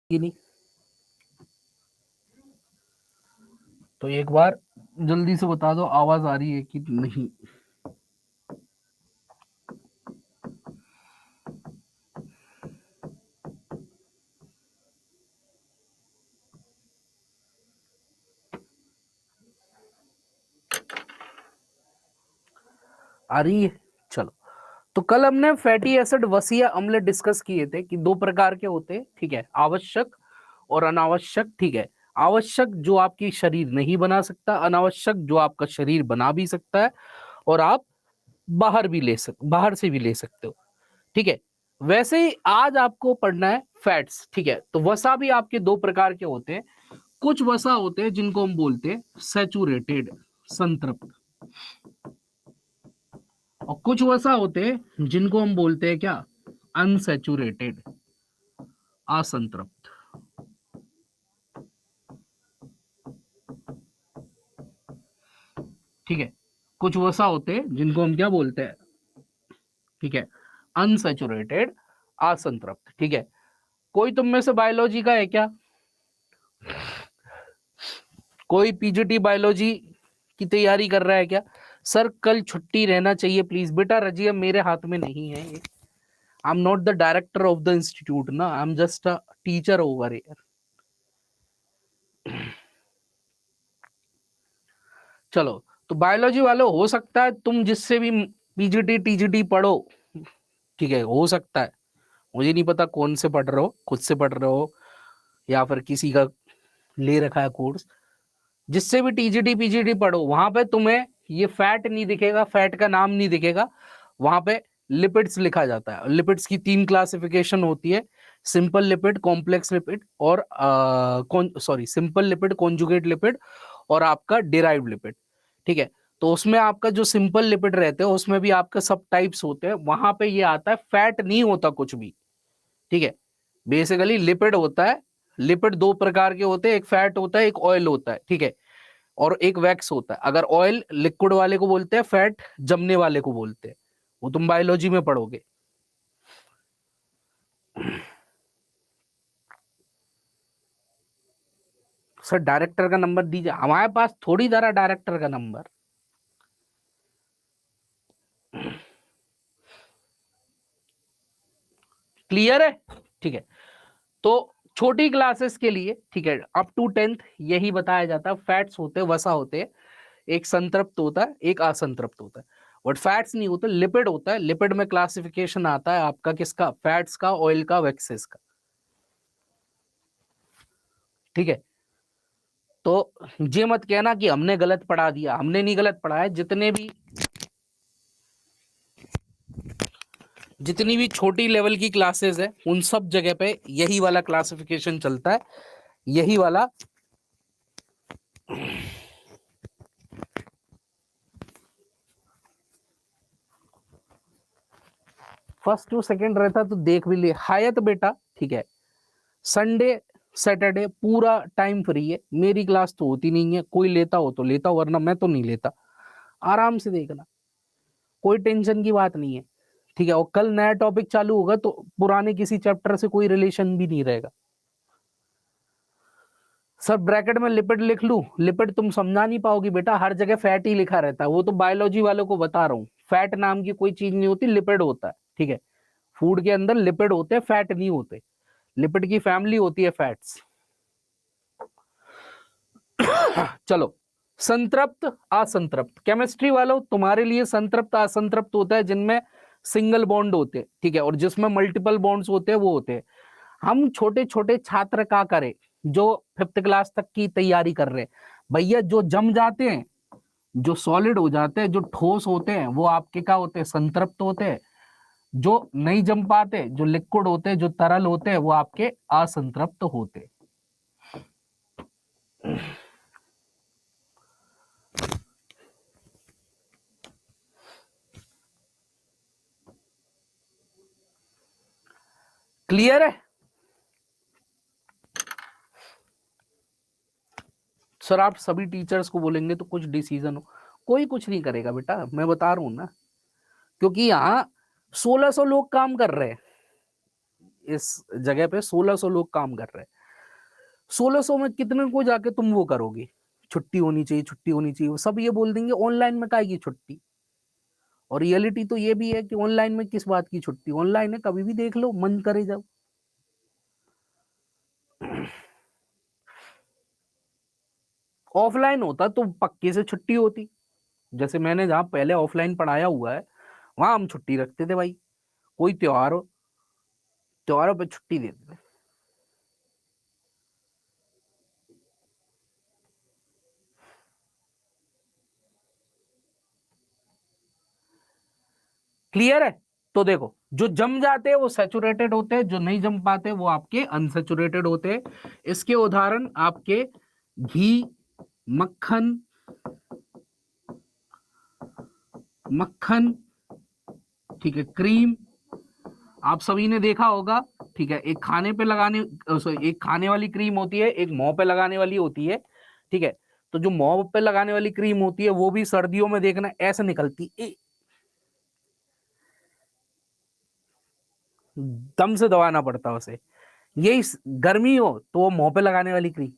कि नहीं? तो एक बार जल्दी से बता दो आवाज आ रही है कि नहीं। आ रही है। चलो, तो कल हमने फैटी एसिड वसीय अम्ल डिस्कस किए थे कि दो प्रकार के होते हैं, ठीक है, आवश्यक और अनावश्यक। ठीक है, आवश्यक जो आपकी शरीर नहीं बना सकता, अनावश्यक जो आपका शरीर बना भी सकता है और आप बाहर से भी ले सकते हो। ठीक है, वैसे ही आज आपको पढ़ना है फैट्स। ठीक है, तो वसा भी आपके दो प्रकार के होते हैं। कुछ वसा होते हैं जिनको हम बोलते हैं सैचुरेटेड, संतृप्त, और कुछ वसा होते हैं जिनको हम बोलते हैं क्या, अनसैचुरेटेड, असंतृप्त। ठीक है, कुछ वसा होते हैं जिनको हम क्या बोलते हैं, ठीक है, अनसैचुरेटेड, असंतृप्त। ठीक है, कोई तुम में से बायोलॉजी का है क्या? कोई पीजीटी बायोलॉजी की तैयारी कर रहा है क्या? सर कल छुट्टी रहना चाहिए प्लीज। बेटा रजिया मेरे हाथ में नहीं है ये। I am not the director of the institute ना, I am just a teacher over here. चलो, तो बायोलॉजी वालों हो सकता है तुम जिससे भी पीजीटी टीजीटी पढ़ो, ठीक है, हो सकता है, मुझे नहीं पता कौन से पढ़ रहे हो, खुद से पढ़ रहे हो या फिर किसी का ले रखा है कोर्स। जिससे भी टीजीटी पीजीटी पढ़ो वहां पे तुम्हें ये फैट नहीं दिखेगा, फैट का नाम नहीं दिखेगा, वहां पे लिपिड्स लिखा जाता है। लिपिड्स की तीन क्लासिफिकेशन होती है, सिंपल लिपिड, कॉम्प्लेक्स लिपिड और सिंपल लिपिड, कॉन्जुगेट लिपिड और आपका डिराइव्ड लिपिड। ठीक है, तो उसमें आपका जो सिंपल लिपिड रहते हैं उसमें भी आपका सब टाइप्स होते हैं, वहां पे ये आता है फैट नहीं होता कुछ भी। ठीक है, बेसिकली लिपिड होता है। लिपिड दो प्रकार के होते हैं, एक फैट होता है, एक ऑयल होता है। ठीक है, और एक वैक्स होता है। अगर ऑयल लिक्विड वाले को बोलते हैं, फैट जमने वाले को बोलते हैं, वो तुम बायोलॉजी में पढ़ोगे। सर डायरेक्टर का नंबर दीजिए, हमारे पास थोड़ी जरा डायरेक्टर का नंबर। क्लियर है? ठीक है, तो छोटी क्लासेस के लिए, ठीक है, अप टू 10th यही बताया जाता है। फैट्स होते हैं, वसा होते हैं, एक संतृप्त होता है, एक असंतृप्त होता है। बट फैट्स नहीं होता, लिपिड होता है। लिपिड में क्लासिफिकेशन आता है आपका किसका, फैट्स का, ऑयल का, वैक्सेस का। ठीक है, तो ये मत कहना कि हमने गलत पढ़ा दिया, हमने नहीं गलत पढ़ा है। जितनी भी छोटी लेवल की क्लासेस है उन सब जगह पे यही वाला क्लासिफिकेशन चलता है, यही वाला। फर्स्ट टू सेकंड रहता तो देख भी ले हायत बेटा। ठीक है, संडे सैटरडे पूरा टाइम फ्री है, मेरी क्लास तो होती नहीं है, कोई लेता हो तो लेता हो वरना मैं तो नहीं लेता। आराम से देखना, कोई टेंशन की बात नहीं है। ठीक है, और कल नया टॉपिक चालू होगा तो पुराने किसी चैप्टर से कोई रिलेशन भी नहीं रहेगा। सर ब्रैकेट में लिपिड लिख लूं? लिपिड तुम समझा नहीं पाओगी बेटा, हर जगह फैट ही लिखा रहता है, वो तो बायोलॉजी वालों को बता रहा हूँ। फैट नाम की कोई चीज नहीं होती, लिपिड होता है। ठीक है, फूड के अंदर लिपिड होते हैं, फैट नहीं होते। लिपिड की फैमिली होती है फैट्स। चलो, संतृप्त असंतृप्त, केमिस्ट्री वालों तुम्हारे लिए संतृप्त असंतृप्त होता है जिनमें सिंगल बॉन्ड होते हैं। ठीक है, और जिसमें मल्टीपल बॉन्ड्स होते हैं वो होते हैं। हम छोटे छोटे छात्र का करें जो 5th क्लास तक की तैयारी कर रहे हैं, भैया जो जम जाते हैं, जो सॉलिड हो जाते हैं, जो ठोस होते हैं, वो आपके क्या होते हैं, संतृप्त होते हैं। जो नहीं जम पाते, जो लिक्विड होते हैं, जो तरल होते हैं, वो आपके असंतृप्त होते हैं। क्लियर है? सर आप सभी टीचर्स को बोलेंगे तो कुछ डिसीजन हो, कोई कुछ नहीं करेगा बेटा, मैं बता रहा हूं ना, क्योंकि यहाँ 1600 लोग काम कर रहे हैं, इस जगह पे 1600 लोग काम कर रहे हैं। 1600 में कितने को जाके तुम वो करोगे, छुट्टी होनी चाहिए, छुट्टी होनी चाहिए, वो सब ये बोल देंगे ऑनलाइन में काहे की छुट्टी। और रियलिटी तो ये भी है कि ऑनलाइन में किस बात की छुट्टी, ऑनलाइन है कभी भी देख लो मन करे जब। ऑफलाइन होता तो पक्के से छुट्टी होती। जैसे मैंने जहां पहले ऑफलाइन पढ़ाया हुआ है वहां हम छुट्टी रखते थे भाई, कोई त्योहार हो, त्योहारों पे छुट्टी देते थे। क्लियर है। तो देखो जो जम जाते हैं वो सैचुरेटेड होते हैं, जो नहीं जम पाते वो आपके अनसैचुरेटेड होते हैं। इसके उदाहरण आपके घी, मक्खन, मक्खन, ठीक है, क्रीम, आप सभी ने देखा होगा। ठीक है, एक खाने पे लगाने, एक खाने वाली क्रीम होती है, एक मुंह पे लगाने वाली होती है। ठीक है, तो जो मुंह पे लगाने वाली क्रीम होती है वो भी सर्दियों में देखना ऐसे निकलती दम से दबाना पड़ता है उसे। यही गर्मी हो तो वो मुंह पे लगाने वाली क्रीम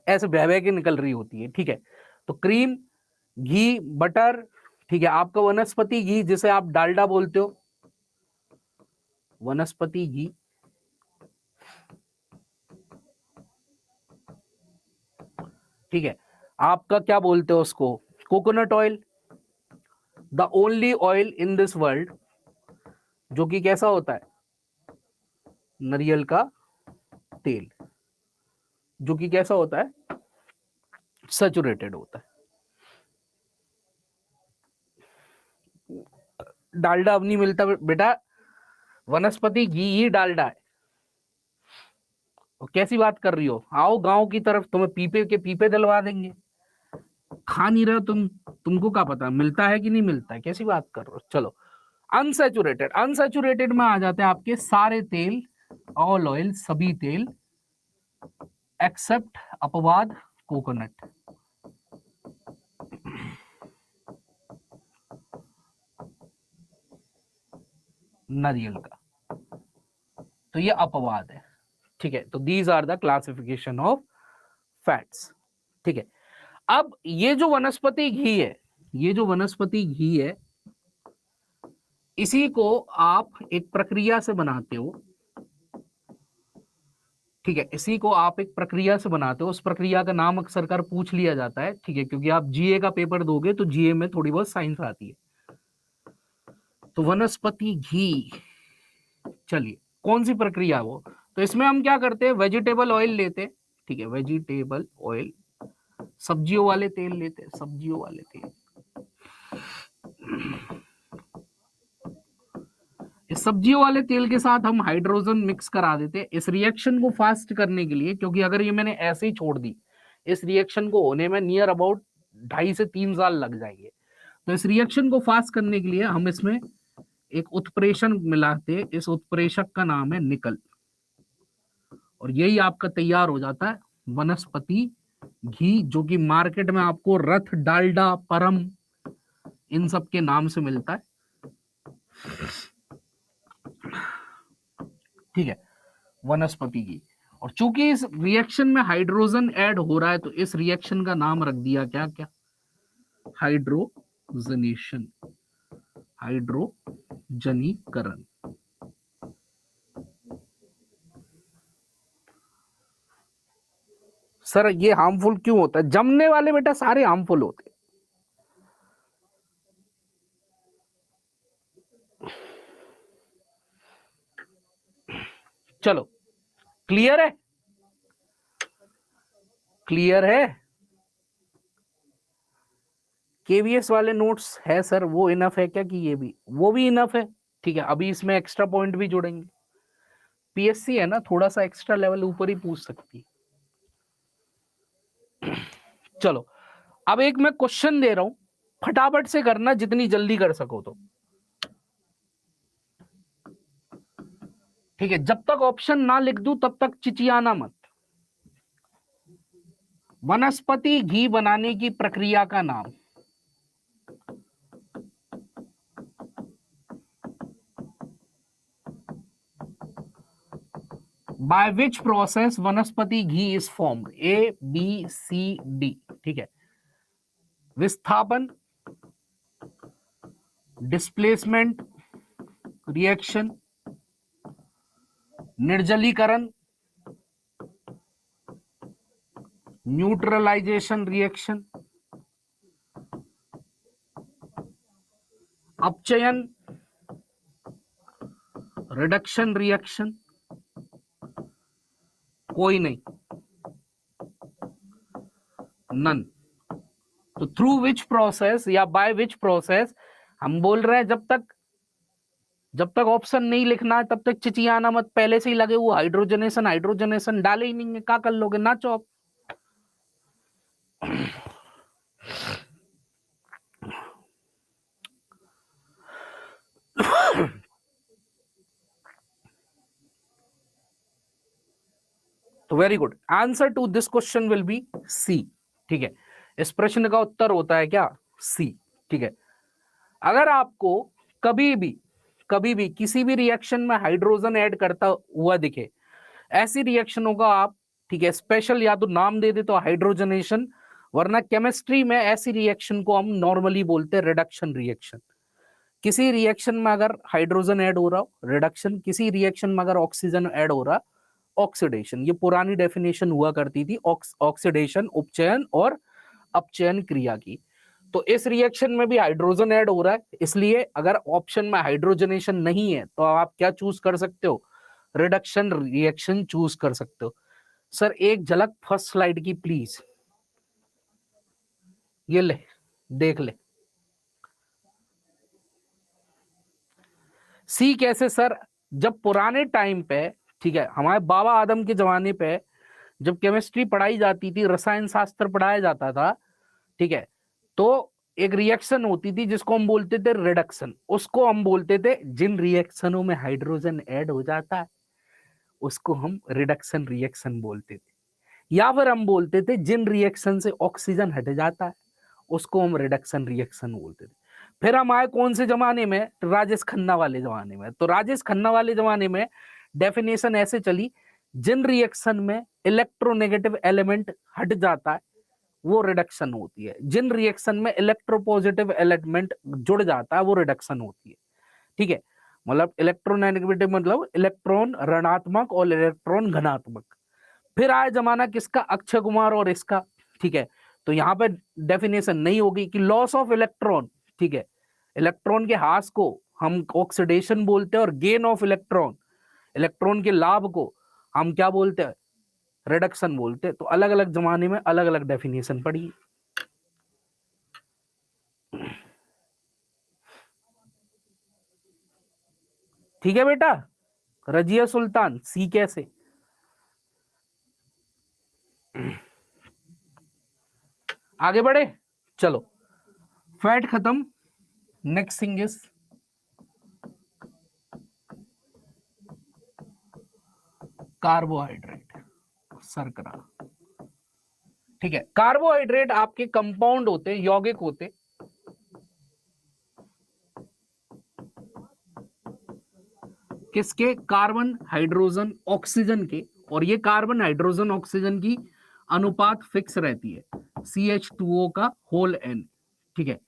ऐसे बह बह के निकल रही होती है। ठीक है, तो क्रीम, घी, बटर, ठीक है, आपका वनस्पति घी जिसे आप डालडा बोलते हो, वनस्पति घी, ठीक है, आपका क्या बोलते हो उसको, coconut oil, the only oil in this world जो कि कैसा होता है, नारियल का तेल, जो कि कैसा होता है, सैचुरेटेड होता है। डालडा अब नहीं मिलता बेटा, वनस्पति घी ही डालडा है। और कैसी बात कर रही हो, आओ गांव की तरफ, तुम्हें पीपे के पीपे दिलवा देंगे। खा नहीं रहे हो तुम, तुमको क्या पता मिलता है कि नहीं मिलता है, कैसी बात कर रहे हो। चलो, अनसैचुरेटेड, अनसैचुरेटेड में आ जाते हैं आपके सारे तेल, ऑल ऑयल, सभी तेल एक्सेप्ट, अपवाद, कोकोनट, नारियल का, तो ये अपवाद है। ठीक है, तो these are the classification of fats. ठीक है, अब ये जो वनस्पति घी है, ये जो वनस्पति घी है, इसी को आप एक प्रक्रिया से बनाते हो। ठीक है, इसी को आप एक प्रक्रिया से बनाते हो, उस प्रक्रिया का नाम अक्सर कर पूछ लिया जाता है। ठीक है, क्योंकि आप जीए का पेपर दोगे तो जीए में थोड़ी बहुत साइंस आती है। तो वनस्पति घी, चलिए कौन सी प्रक्रिया है वो, तो इसमें हम क्या करते हैं, वेजिटेबल ऑयल लेते हैं। ठीक है, वेजिटेबल ऑयल, सब्जियों वाले तेल लेते हैं, सब्जियों वाले तेल। इस सब्जियों वाले तेल के साथ हम हाइड्रोजन मिक्स करा देते हैं इस रिएक्शन को फास्ट करने के लिए, क्योंकि अगर ये मैंने ऐसे ही छोड़ दी, इस रिएक्शन को होने में नियर अबाउट 2.5 से 3 साल लग जाएंगे। तो इस रिएक्शन को फास्ट करने के लिए हम इसमें एक उत्प्रेषण मिलाते हैं, इस उत्प्रेषक का नाम है निकल, और यही आपका तैयार हो जाता है वनस्पति घी, जो कि मार्केट में आपको रथ, डालडा, परम, इन सब के नाम से मिलता है। ठीक है, वनस्पति घी। और चूंकि इस रिएक्शन में हाइड्रोजन ऐड हो रहा है तो इस रिएक्शन का नाम रख दिया क्या क्या, हाइड्रोजनेशन, हाइड्रोजनीकरण। सर ये हार्मफुल क्यों होता है, जमने वाले बेटा सारे हार्मफुल होते हैं। चलो, क्लियर है, क्लियर है। केवीएस वाले नोट्स है सर, वो इनफ है क्या, कि ये भी, वो भी इनफ है। ठीक है, अभी इसमें एक्स्ट्रा पॉइंट भी जोड़ेंगे, पीएससी है ना, थोड़ा सा एक्स्ट्रा लेवल ऊपर ही पूछ सकती है। चलो, अब एक मैं क्वेश्चन दे रहा हूं, फटाफट से करना जितनी जल्दी कर सको तो। ठीक है, जब तक ऑप्शन ना लिख दूं तब तक चिचियाना मत। वनस्पति घी बनाने की प्रक्रिया का नाम, बाय विच प्रोसेस वनस्पति घी is formed, A B C D, ठीक है। विस्थापन, डिस्प्लेसमेंट रिएक्शन, निर्जलीकरण, न्यूट्रलाइजेशन रिएक्शन, अपचयन, रिडक्शन रिएक्शन, कोई नहीं, नन। तो थ्रू विच प्रोसेस या बाय विच प्रोसेस, हम बोल रहे हैं जब तक ऑप्शन नहीं लिखना है तब तक चिचियाना मत, पहले से ही लगे वो हाइड्रोजनेशन हाइड्रोजनेशन डाले ही नहीं है, क्या कर लोगे, नाचो आप। तो very good, answer to this question will be C, ठीक है। इस प्रश्न का उत्तर होता है क्या, सी, ठीक है। अगर आपको कभी भी किसी भी रिएक्शन में हाइड्रोजन ऐड करता हुआ दिखे, ऐसी रिएक्शनों का आप, ठीक है, स्पेशल या तो नाम दे दे तो हाइड्रोजनेशन, वरना केमिस्ट्री में ऐसी रिएक्शन को हम नॉर्मली बोलते हैं रिडक्शन रिएक्शन। किसी रिएक्शन में अगर हाइड्रोजन ऐड हो रहा हो, रिडक्शन। किसी रिएक्शन में अगर ऑक्सीजन ऐड हो रहा, ऑक्सीडेशन। ये पुरानी डेफिनेशन हुआ करती थी, ऑक्सीडेशन उपचयन और अपचयन क्रिया की। तो इस रिएक्शन में भी हाइड्रोजन ऐड हो रहा है, इसलिए अगर ऑप्शन में हाइड्रोजनेशन नहीं है तो आप क्या चूज कर सकते हो, रिडक्शन रिएक्शन चूज कर सकते हो। सर एक झलक फर्स्ट स्लाइड की प्लीज, ये ले देख ले। सी कैसे सर, जब पुराने टाइम पे, ठीक है, हमारे बाबा आदम के जमाने पे जब केमिस्ट्री पढ़ाई जाती थी, रसायन शास्त्र पढ़ाया जाता था, ठीक है, तो एक रिएक्शन होती थी जिसको हम बोलते थे रिडक्शन। उसको हम बोलते थे, जिन रिएक्शनों में हाइड्रोजन ऐड हो जाता है उसको हम रिडक्शन रिएक्शन बोलते थे, या फिर हम बोलते थे जिन रिएक्शन से ऑक्सीजन हट जाता है उसको हम रिडक्शन रिएक्शन बोलते थे। फिर हम आए कौन से जमाने में, राजेश खन्ना वाले जमाने में। तो राजेश खन्ना वाले जमाने में डेफिनेशन ऐसे चली, जिन रिएक्शन में इलेक्ट्रोनेगेटिव एलिमेंट हट जाता है वो रिडक्शन होती है, जिन रिएक्शन में इलेक्ट्रोपॉजिटिव एलिमेंट जुड़ जाता है वो रिडक्शन होती है, ठीक है। मतलब इलेक्ट्रोनेगेटिव मतलब इलेक्ट्रॉन ऋणात्मक और इलेक्ट्रॉन धनात्मक। फिर आया जमाना किसका, अक्षय कुमार और इसका, ठीक है। तो यहाँ पे डेफिनेशन नहीं होगी कि लॉस ऑफ इलेक्ट्रॉन, ठीक है, इलेक्ट्रॉन के हास को हम ऑक्सीडेशन बोलते हैं, और गेन ऑफ इलेक्ट्रॉन, इलेक्ट्रॉन के लाभ को हम क्या बोलते हैं, रिडक्शन बोलते हैं। तो अलग अलग जमाने में अलग अलग डेफिनेशन पड़ी। ठीक है बेटा, रजिया सुल्तान, सी कैसे। आगे बढ़े, चलो, फैट खत्म, नेक्स्ट थिंग इज कार्बोहाइड्रेट, शर्करा, ठीक है। कार्बोहाइड्रेट आपके कंपाउंड होते, यौगिक होते, किसके, कार्बन हाइड्रोजन ऑक्सीजन के। और ये कार्बन हाइड्रोजन ऑक्सीजन की अनुपात फिक्स रहती है, CH2O का होल N, ठीक है।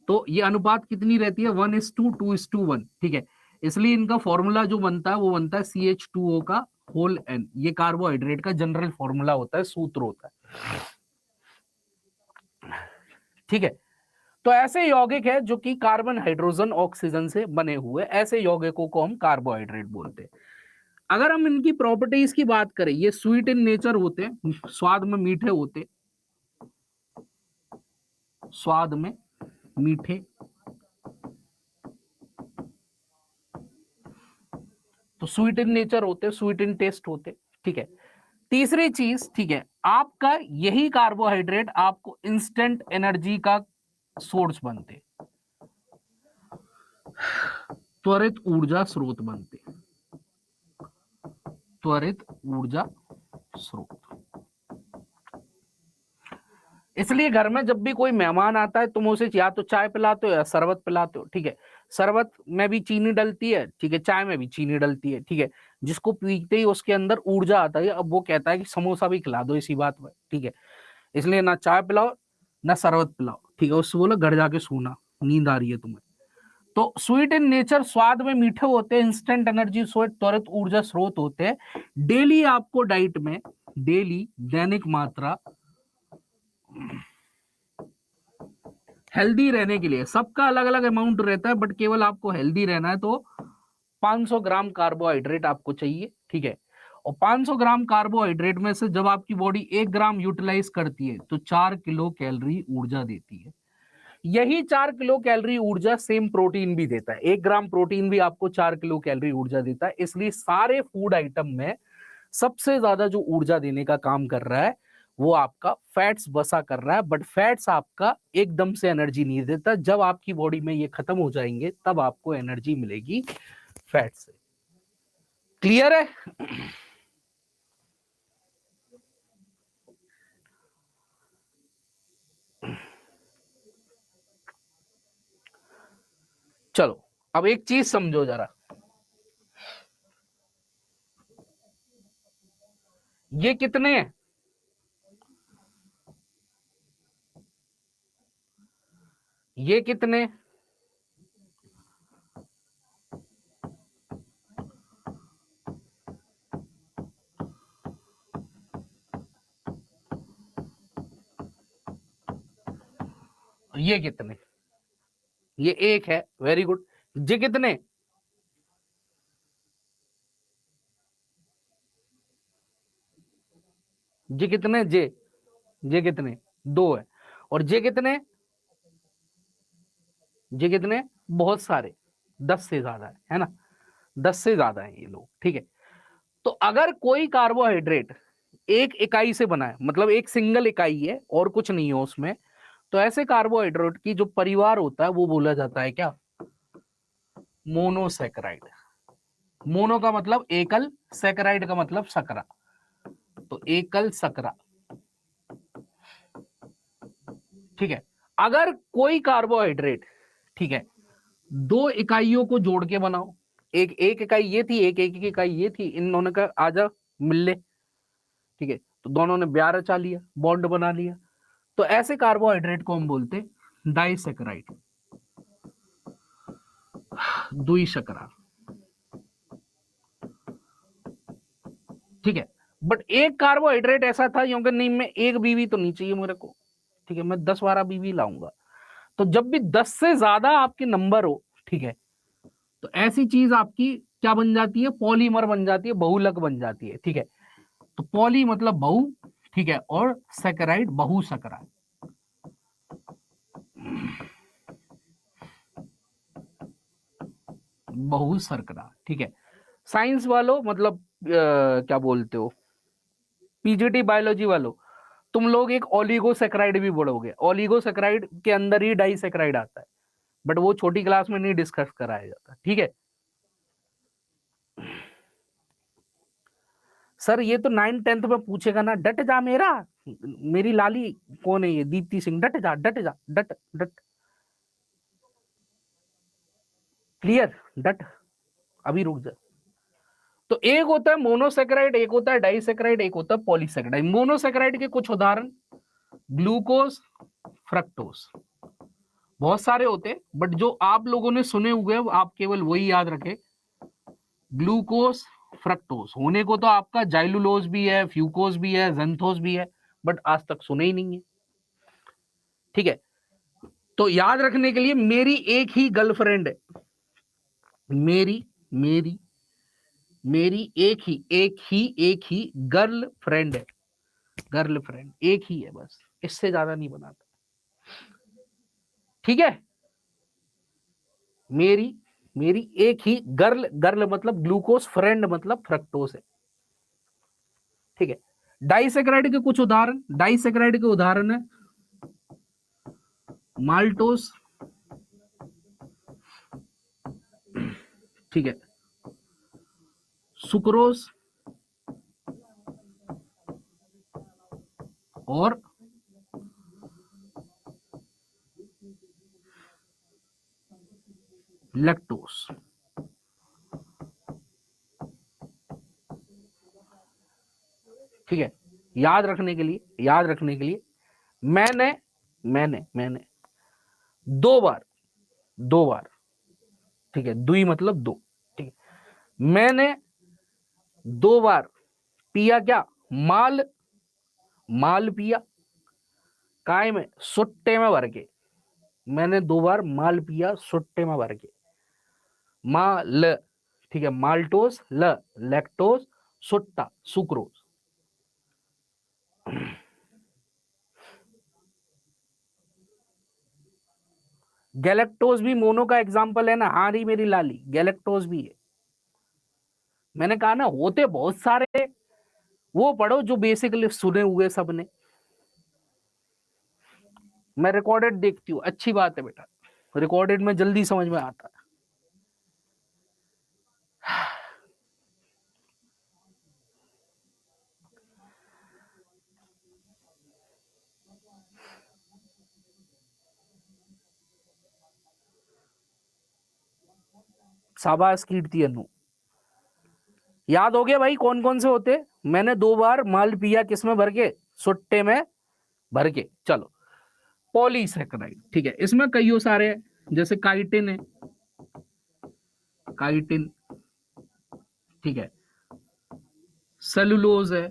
तो ये अनुपात कितनी रहती है, 1:2:2:1, ठीक है। इसलिए इनका फॉर्मूला जो बनता है वो बनता है CH2O का होल N। ये कार्बोहाइड्रेट का जनरल फॉर्मूला होता है, सूत्र होता है, ठीक है। तो ऐसे यौगिक है जो कि कार्बन हाइड्रोजन ऑक्सीजन से बने हुए, ऐसे यौगिकों को हम कार्बोहाइड्रेट बोलते हैं। अगर हम इनकी प्रॉपर्टीज की बात करें, ये स्वीट इन नेचर होते, स्वाद में मीठे होते, स्वाद में मीठे, तो स्वीट इन नेचर होते, स्वीट इन टेस्ट होते, ठीक है। तीसरी चीज, ठीक है, आपका यही कार्बोहाइड्रेट आपको इंस्टेंट एनर्जी का सोर्स बनते, त्वरित ऊर्जा स्रोत बनते, त्वरित ऊर्जा स्रोत। इसलिए घर में जब भी कोई मेहमान आता है तुम उसे या तो चाय पिलाते हो या शरबत पिलाते हो, ठीक है। शरबत में भी चीनी डलती है, ठीक है, चाय में भी चीनी डलती है, ठीक है। जिसको पीते ही उसके अंदर ऊर्जा आता है, अब वो कहता है कि समोसा भी खिला दो, इसी बात में, ठीक है। इसलिए ना चाय पिलाओ ना शरबत पिलाओ, ठीक है। उससे बोलो घर जाके सोना, नींद आ रही है तुम्हें। तो स्वीट इन नेचर, स्वाद में मीठे होते हैं, इंस्टेंट एनर्जी स्रोत, त्वरित ऊर्जा स्रोत होते हैं। डेली आपको डाइट में, डेली दैनिक मात्रा हेल्दी रहने के लिए, सबका अलग अलग अमाउंट रहता है, बट केवल आपको हेल्दी रहना है तो 500 ग्राम कार्बोहाइड्रेट आपको चाहिए, ठीक है। और 500 ग्राम कार्बोहाइड्रेट में से जब आपकी बॉडी 1 ग्राम यूटिलाइज करती है तो 4 किलो कैलोरी ऊर्जा देती है। यही 4 किलो कैलोरी ऊर्जा सेम प्रोटीन भी देता है। 1 ग्राम प्रोटीन भी आपको 4 किलो कैलोरी ऊर्जा देता है। इसलिए सारे फूड आइटम में सबसे ज्यादा जो ऊर्जा देने का काम कर रहा है वो आपका फैट्स बसा कर रहा है। बट फैट्स आपका एकदम से एनर्जी नहीं देता, जब आपकी बॉडी में ये खत्म हो जाएंगे तब आपको एनर्जी मिलेगी फैट से। क्लियर है? चलो अब एक चीज समझो जरा, ये कितने हैं? ये कितने? ये कितने? ये एक है, वेरी गुड। ये कितने? ये कितने? जे कितने? दो है। और जे कितने? जे कितने? बहुत सारे, 10 से ज्यादा है ना? 10 से ज्यादा है ये लोग, ठीक है। तो अगर कोई कार्बोहाइड्रेट एक इकाई से बना है, मतलब एक सिंगल इकाई है और कुछ नहीं है उसमें, तो ऐसे कार्बोहाइड्रेट की जो परिवार होता है वो बोला जाता है क्या? मोनोसैकेराइड। मोनो का मतलब एकल, सैकेराइड का मतलब सकरा, तो एकल सकरा, ठीक है। अगर कोई कार्बोहाइड्रेट, ठीक है, दो इकाइयों को जोड़ के बनाओ, एक एक इकाई ये थी, एक इकाई ये थी, इन दोनों का आजा मिल ले, ठीक है, तो दोनों ने ब्याह रचा लिया, बॉन्ड बना लिया, तो ऐसे कार्बोहाइड्रेट को हम बोलते डाइसेकेराइड, दुई शकरा, ठीक है। बट एक कार्बोहाइड्रेट ऐसा था क्योंकि नहीं, मैं एक बीवी तो नहीं चाहिए मेरे को, ठीक है, मैं 10-12 बीवी लाऊंगा। तो जब भी 10 से ज्यादा आपके नंबर हो, ठीक है, तो ऐसी चीज आपकी क्या बन जाती है? पॉलीमर बन जाती है, बहुलक बन जाती है, ठीक है। तो पॉली मतलब बहु, ठीक है, और सैकेराइड बहु सकरा, बहु सरकरा, ठीक है। साइंस वालों मतलब क्या बोलते हो, पीजीटी बायोलॉजी वालों, तुम लोग एक ओलिगोसैकेराइड भी पढ़ोगे। ओलिगोसैकेराइड के अंदर ही डाइसैकेराइड आता है, बट वो छोटी क्लास में नहीं डिस्कस कराया जाता, ठीक है। सर ये तो 9th-10th में पूछेगा ना, डट जा मेरा, मेरी लाली कौन है ये, दीप्ति सिंह, डट जा डट जा डट डट, क्लियर? डट, अभी रुक जा। तो एक होता है मोनोसेकेराइड, एक होता है डाइसेकेराइड, एक होता है पॉलीसेकेराइड। मोनोसेकेराइड के कुछ उदाहरण, ग्लूकोज, फ्रक्टोज, बहुत सारे होते हैं बट जो आप लोगों ने सुने हुए हैं आप केवल वही याद रखें। ग्लूकोज, फ्रक्टोज, होने को तो आपका जाइलुलोज भी है, फ्यूकोज भी है, जेंथोज भी है, बट आज तक सुने ही नहीं है, ठीक है। तो याद रखने के लिए, मेरी एक ही गर्लफ्रेंड है, मेरी मेरी मेरी एक ही गर्ल फ्रेंड है, गर्ल फ्रेंड एक ही है बस, इससे ज्यादा नहीं बनाता, ठीक है। मेरी मेरी एक ही गर्ल, गर्ल मतलब ग्लूकोज, फ्रेंड मतलब फ्रक्टोज है, ठीक है। डाइसेकेराइड के कुछ उदाहरण, डाइसेकेराइड के उदाहरण है माल्टोस, ठीक है, सुक्रोज और लैक्टोस। ठीक है, याद रखने के लिए, याद रखने के लिए, मैंने मैंने मैंने 2 बार, 2 बार, ठीक है, दुई मतलब 2, ठीक है, मैंने 2 बार पिया क्या, माल, माल पिया, काय में, सुट्टे में भर के, मैंने 2 बार माल पिया सुट्टे में भर के, माल, ठीक है, माल्टोस, लैक्टोस, सुट्टा सुक्रोज। गैलेक्टोज भी मोनो का एग्जाम्पल है ना, हारी मेरी लाली, गैलेक्टोज भी है। मैंने कहा ना होते बहुत सारे, वो पढ़ो जो बेसिकली सुने हुए सबने। मैं रिकॉर्डेड देखती हूँ, अच्छी बात है बेटा, रिकॉर्डेड में जल्दी समझ में आता है। शाबाश कीर्ति अनु, याद हो गया भाई कौन कौन से होते। मैंने 2 बार माल पिया किसमें भर के, सुट्टे में भर के। चलो, पॉलीसैकेराइड, ठीक है, इसमें कईयों सारे हैं, जैसे काइटिन है, काइटिन, ठीक है, सेलुलोज है,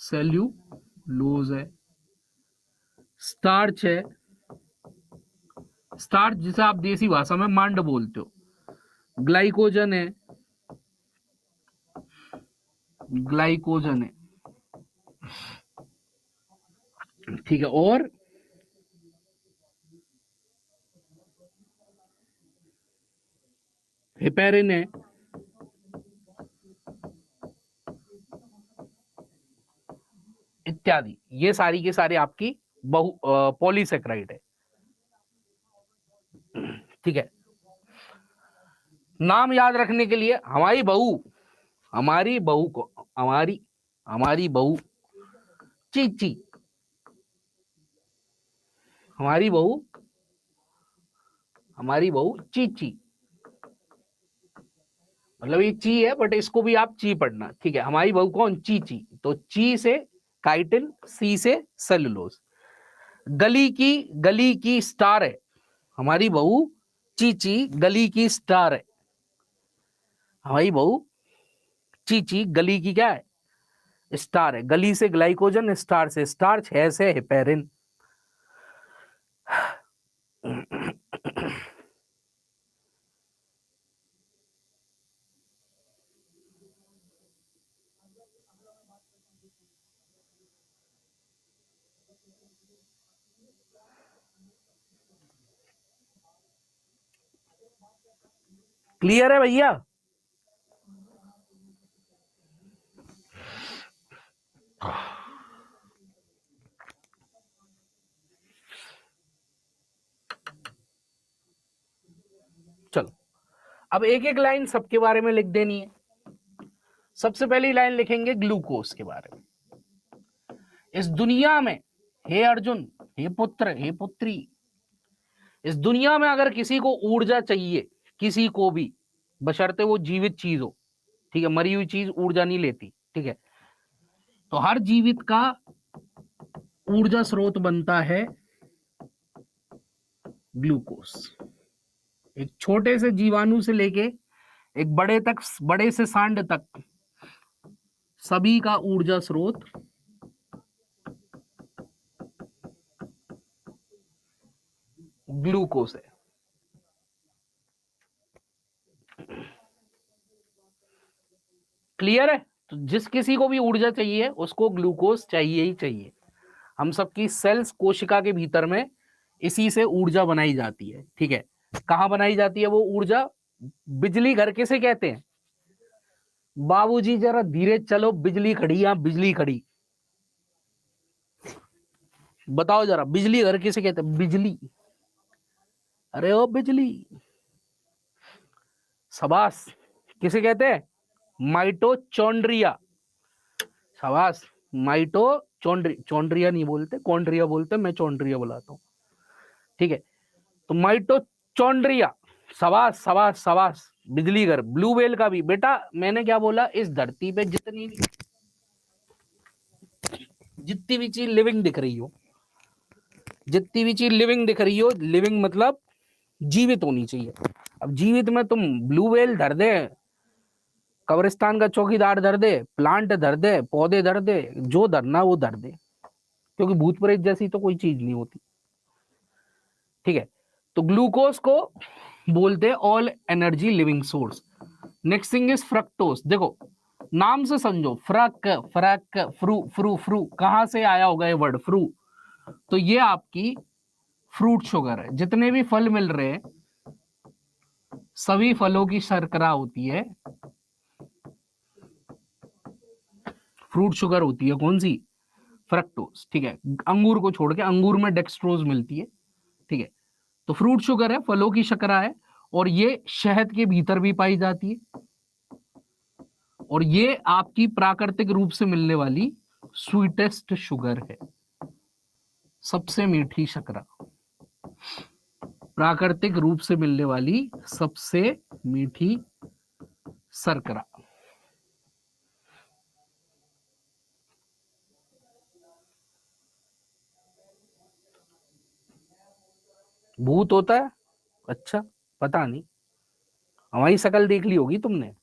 सेल्यूलोज है, स्टार्च है, स्टार्च जिसे आप देसी भाषा में मांड बोलते हो, ग्लाइकोजन है, ग्लाइकोजन है, ठीक है, और हेपेरिन है, इत्यादि। ये सारी के सारे आपकी पॉलीसेक्राइड है, ठीक है। नाम याद रखने के लिए, हमारी बहू, हमारी बहू को, हमारी हमारी बहू चीची, हमारी बहू, हमारी बहू चीची, मतलब ये ची है बट इसको भी आप ची पढ़ना, ठीक है। हमारी बहू कौन, चीची, तो ची से काइटिन, सी से सेलुलोज। गली की स्टार है, हमारी बहू चीची गली की स्टार है, हमारी बहू चीची गली की क्या है, स्टार है। गली से ग्लाइकोजन, स्टार से स्टार्च, है से हेपेरिन। क्लियर है भैया? चलो, अब एक एक लाइन सबके बारे में लिख देनी है। सबसे पहली लाइन लिखेंगे ग्लूकोज के बारे में। इस दुनिया में, हे अर्जुन, हे पुत्र, हे पुत्री, इस दुनिया में अगर किसी को ऊर्जा चाहिए, किसी को भी, बशर्ते वो जीवित चीज हो, ठीक है, मरी हुई चीज ऊर्जा नहीं लेती, ठीक है, तो हर जीवित का ऊर्जा स्रोत बनता है ग्लूकोज। एक छोटे से जीवाणु से लेके एक बड़े तक, बड़े से सांड तक, सभी का ऊर्जा स्रोत ग्लूकोज है। क्लियर है? तो जिस किसी को भी ऊर्जा चाहिए उसको ग्लूकोज चाहिए ही चाहिए। हम सबकी सेल्स, कोशिका के भीतर में इसी से ऊर्जा बनाई जाती है, ठीक है। कहां बनाई जाती है वो ऊर्जा? बिजली घर किसे कहते हैं? बाबूजी जरा धीरे चलो, बिजली खड़ी, यहां बिजली खड़ी, बताओ जरा, बिजली घर किसे कहते हैं? बिजली, अरे ओ बिजली, शाबाश। किसे कहते हैं? माइटोचोंड्रिया, शाबाश, माइटोचोंड्रिया नहीं बोलते, कॉन्ड्रिया बोलते, मैं चोंड्रिया बुलाता हूं, ठीक है। तो माइटोचॉन्ड्रिया, सवास सवास सवास, बिजलीघर। ब्लू व्हेल का भी बेटा मैंने क्या बोला, इस धरती पे जितनी भी चीज लिविंग दिख रही हो, जितनी भी चीज लिविंग दिख रही हो, लिविंग मतलब जीवित होनी चाहिए। अब जीवित में तुम ब्लू व्हेल धर दे, कब्रिस्तान का चौकीदार धर दे, प्लांट धर दे, पौधे धर दे, जो धरना वो धर दे, क्योंकि भूत प्रेत जैसी तो कोई चीज नहीं होती। ठीक है, तो ग्लूकोज को बोलते हैं all energy living source. Next thing is fructose. देखो नाम से समझो, फ्रक फ्रक फ्रू फ्रू फ्रू, कहां से आया होगा ये वर्ड फ्रू? तो ये आपकी फ्रूट शुगर है। जितने भी फल मिल रहे हैं सभी फलों की शर्करा होती है, फ्रूट शुगर होती है कौन सी? फ्रक्टोज। ठीक है, अंगूर को छोड़ के, अंगूर में डेक्सट्रोज मिलती है। ठीक है, तो फ्रूट शुगर है, फलों की शर्करा है, और ये शहद के भीतर भी पाई जाती है, और ये आपकी प्राकृतिक रूप से मिलने वाली स्वीटेस्ट शुगर है, सबसे मीठी शर्करा, प्राकृतिक रूप से मिलने वाली सबसे मीठी शर्करा। भूत होता है? अच्छा, पता नहीं, हमारी शकल देख ली होगी तुमने,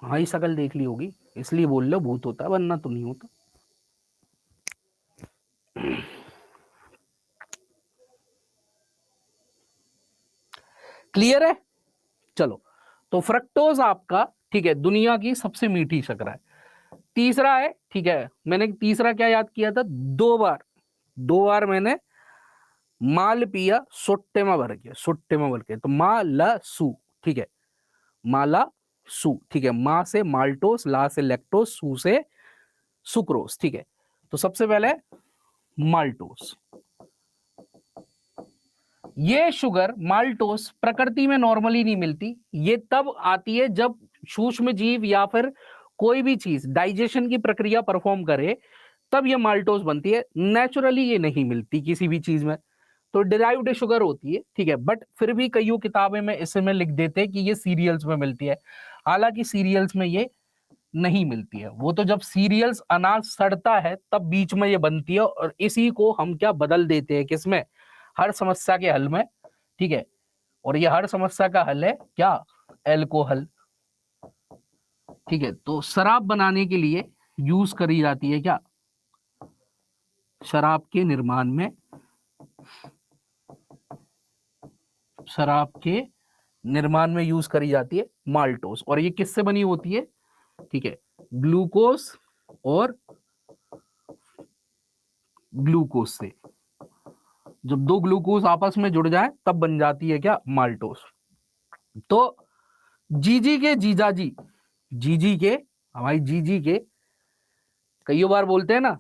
हमारी शकल देख ली होगी इसलिए बोल लो भूत होता है, वरना तो नहीं होता। क्लियर है? चलो, तो फ्रक्टोज आपका, ठीक है, दुनिया की सबसे मीठी शर्करा है। तीसरा है, ठीक है, मैंने तीसरा क्या याद किया था? दो बार मैंने माल पिया, सोट्टे में भर के, सोट्टे में भर के, तो मालसू। ठीक है, माला सू। ठीक है, मा से माल्टोस, ला से लैक्टोस, सू से सुक्रोस। ठीक है, तो सबसे पहले माल्टोस। ये शुगर माल्टोस प्रकृति में नॉर्मली नहीं मिलती, ये तब आती है जब सूक्ष्म जीव या फिर कोई भी चीज डाइजेशन की प्रक्रिया परफॉर्म करे, तब ये माल्टोस बनती है। नेचुरली ये नहीं मिलती किसी भी चीज में, तो डिराइव्ड शुगर होती है। ठीक है, बट फिर भी कईयों किताबें में इसे में लिख देते हैं कि ये सीरियल्स में मिलती है, हालांकि सीरियल्स में ये नहीं मिलती है। वो तो जब सीरियल्स अनाज सड़ता है तब बीच में ये बनती है, और इसी को हम क्या बदल देते हैं किसमें? हर समस्या के हल में। ठीक है, और ये हर समस्या का हल है क्या? एल्कोहल। ठीक है, तो शराब बनाने के लिए यूज करी जाती है क्या? शराब के निर्माण में, शराब के निर्माण में यूज करी जाती है माल्टोस, और ये किससे बनी होती है? ठीक है, ग्लूकोज और ग्लूकोज से। जब दो ग्लूकोज आपस में जुड़ जाए तब बन जाती है क्या? माल्टोस। तो जीजी के जीजाजी, जीजी के, हमारी जीजी के, कई बार बोलते हैं ना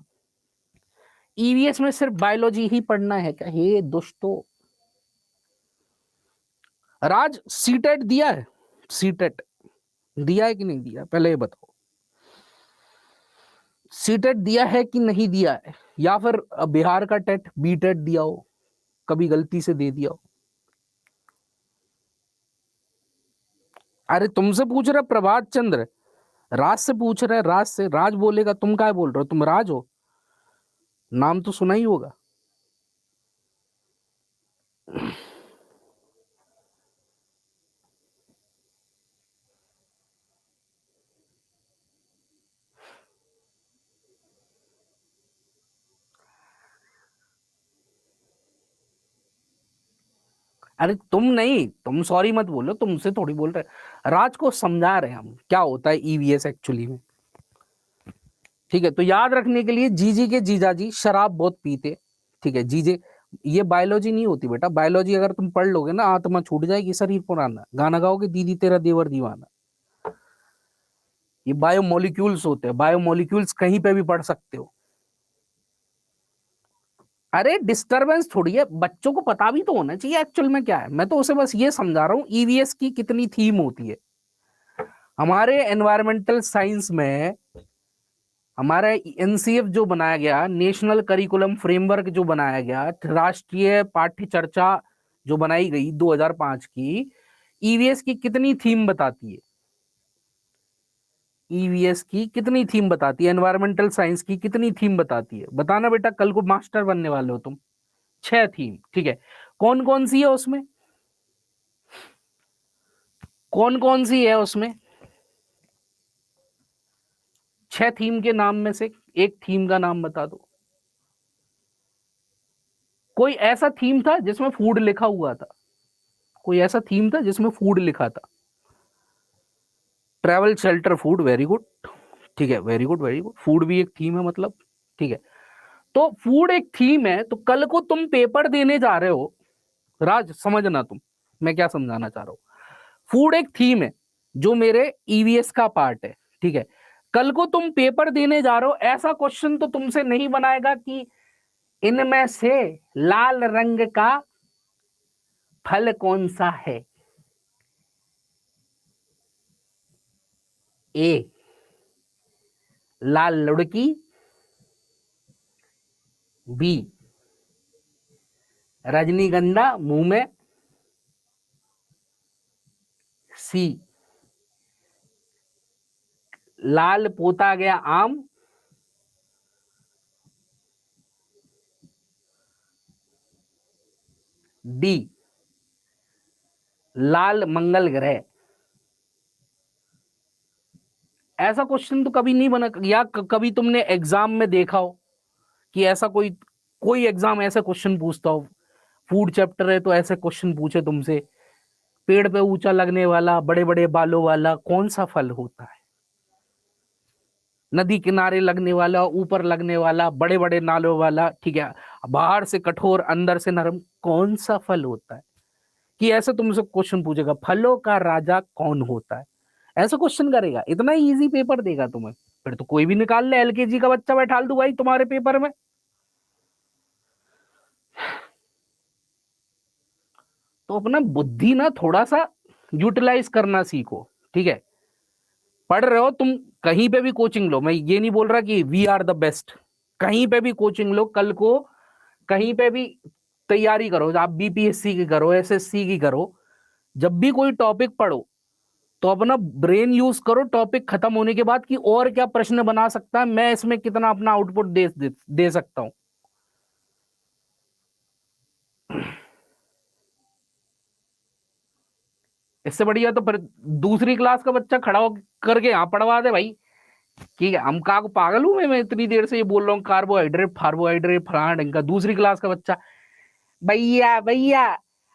ईवीएस में सिर्फ बायोलॉजी ही पढ़ना है क्या? हे दोस्तों, राज सीटेट दिया है? सीटेट दिया है कि नहीं दिया, पहले ये बताओ। सीटेट दिया है कि नहीं दिया है? या फिर बिहार का टेट, बी टेट दिया हो, कभी गलती से दे दिया हो? अरे तुमसे पूछ रहे प्रभात चंद्र, राज से पूछ रहे, राज से। राज बोलेगा, तुम क्या बोल रहे हो? तुम राज हो, नाम तो सुना ही होगा। अरे तुम नहीं, तुम सॉरी मत बोलो, तुमसे थोड़ी बोल रहे, राज को समझा रहे हम क्या होता है ईवीएस एक्चुअली में। ठीक है, तो याद रखने के लिए, जीजी के जीजाजी शराब बहुत पीते। ठीक है, जीजे, ये बायोलॉजी नहीं होती बेटा, बायोलॉजी अगर तुम पढ़ लोगे ना आत्मा छूट जाएगी, शरीर पुराना। गाना गाओगे दीदी तेरा देवर दीवाना, ये बायोमोलिक्यूल्स होते हैं, बायोमोलिक्यूल्स कहीं पे भी पढ़ सकते हो। अरे डिस्टरबेंस थोड़ी है, बच्चों को पता भी तो होना चाहिए एक्चुअल में क्या है। मैं तो उसे बस ये समझा रहा हूँ ईवीएस की कितनी थीम होती है। हमारे एनवायरमेंटल साइंस में हमारा एनसीएफ जो बनाया गया, नेशनल करिकुलम फ्रेमवर्क जो बनाया गया, राष्ट्रीय पाठ्य चर्चा जो बनाई गई 2005 की, ईवीएस की कितनी थीम बताती है? ईवीएस की कितनी थीम बताती है? एनवायरमेंटल साइंस की कितनी थीम बताती है? बताना बेटा, कल को मास्टर बनने वाले हो तुम। 6 थीम, ठीक है। कौन कौन सी है उसमें? कौन कौन सी है उसमें? 6 थीम के नाम में से एक थीम का नाम बता दो। कोई ऐसा थीम था जिसमें फूड लिखा हुआ था? कोई ऐसा थीम था जिसमें फूड लिखा था? Travel shelter food, very good, ठीक है, very good very good. Food भी एक थीम है मतलब, ठीक है। तो फूड एक थीम है, तो कल को तुम पेपर देने जा रहे हो, राज समझना तुम, मैं क्या समझाना चाह रहा हूं। फूड एक थीम है जो मेरे ईवीएस का पार्ट है, ठीक है। कल को तुम पेपर देने जा रहे हो, ऐसा क्वेश्चन तो तुमसे नहीं बनाएगा कि इनमें से लाल रंग का फल कौन सा है? ए लाल लुड़की, बी रजनीगंधा मुंह में, सी लाल पोता गया आम, डी लाल मंगल ग्रह। ऐसा क्वेश्चन तो कभी नहीं बना, या कभी तुमने एग्जाम में देखा हो कि ऐसा कोई कोई एग्जाम ऐसे क्वेश्चन पूछता हो? फूड चैप्टर है तो ऐसे क्वेश्चन पूछे तुमसे, पेड़ पे ऊंचा लगने वाला बड़े बड़े बालों वाला कौन सा फल होता है? नदी किनारे लगने वाला, ऊपर लगने वाला, बड़े बड़े नालों वाला, ठीक है, बाहर से कठोर अंदर से नरम, कौन सा फल होता है? कि ऐसे तुमसे क्वेश्चन पूछेगा, फलों का राजा कौन होता है? ऐसा क्वेश्चन करेगा, इतना इजी पेपर देगा तुम्हें। फिर तो कोई भी निकाल ले, एलकेजी का बच्चा बैठा दूं भाई तुम्हारे पेपर में। तो अपना बुद्धि ना थोड़ा सा यूटिलाइज करना सीखो, ठीक है। पढ़ रहे हो तुम, कहीं पे भी कोचिंग लो, मैं ये नहीं बोल रहा कि वी आर द बेस्ट, कहीं पे भी कोचिंग लो, कल को कहीं पे भी तैयारी करो, आप बीपीएससी की करो, एसएससी की करो, जब भी कोई टॉपिक पढ़ो तो अपना ब्रेन यूज करो टॉपिक खत्म होने के बाद, कि और क्या प्रश्न बना सकता है, मैं इसमें कितना अपना आउटपुट दे सकता हूं। इससे बढ़िया तो फिर दूसरी क्लास का बच्चा खड़ा हो करके यहाँ पढ़वा दे भाई, कि हम का को पागल हूं मैं इतनी देर से ये बोल रहा हूँ कार्बोहाइड्रेट फार्बोहाइड्रेट फलाना ढंग दूसरी क्लास का बच्चा, भैया भैया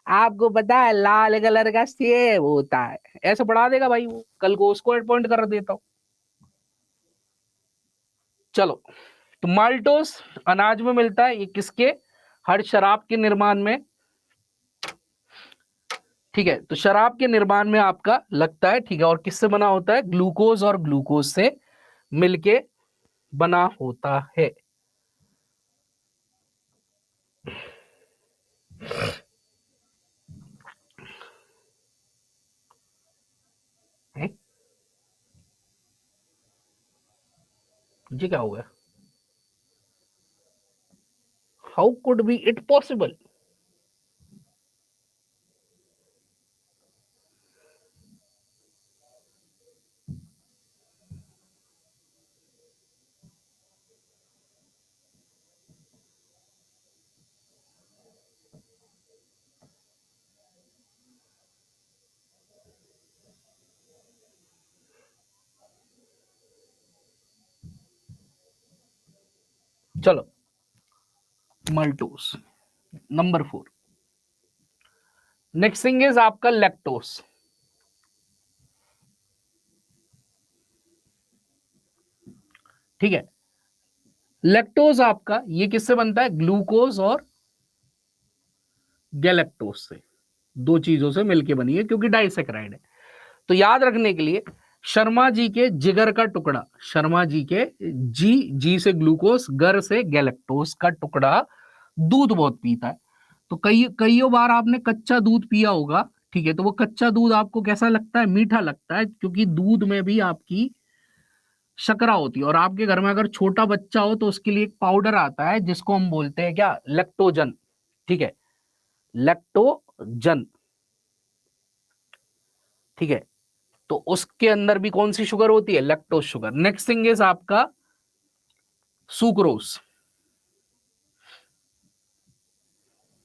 आपको पता है लाल कलर का सेब होता है, ऐसे पढ़ा देगा भाई वो, कल को उसको पॉइंट कर देता हूँ। चलो, तो माल्टोस अनाज में मिलता है, ये किसके? हर शराब के निर्माण में, ठीक है। तो शराब के निर्माण में आपका लगता है, ठीक है। और किससे बना होता है? ग्लूकोज और ग्लूकोज से मिलके बना होता है। ये क्या हो गया? How could be it possible? चलो, मल्टोस नंबर 4। नेक्स्ट थिंग इज आपका लैक्टोस, ठीक है। लैक्टोज आपका ये किससे बनता है? ग्लूकोज और गैलेक्टोज से, दो चीजों से मिलके बनी है, क्योंकि डाइसेक्राइड है। तो याद रखने के लिए, शर्मा जी के जिगर का टुकड़ा, शर्मा जी के जी, जी से ग्लूकोज, गर से गैलेक्टोज का टुकड़ा दूध बहुत पीता है। तो कईयों बार आपने कच्चा दूध पिया होगा, ठीक है। तो वो कच्चा दूध आपको कैसा लगता है? मीठा लगता है, क्योंकि दूध में भी आपकी शकरा होती है। और आपके घर में अगर छोटा बच्चा हो तो उसके लिए एक पाउडर आता है जिसको हम बोलते हैं क्या, लैक्टोजन। ठीक है, लैक्टोजन। ठीक है, तो उसके अंदर भी कौन सी शुगर होती है, lactose sugar. Next thing is आपका सुक्रोज।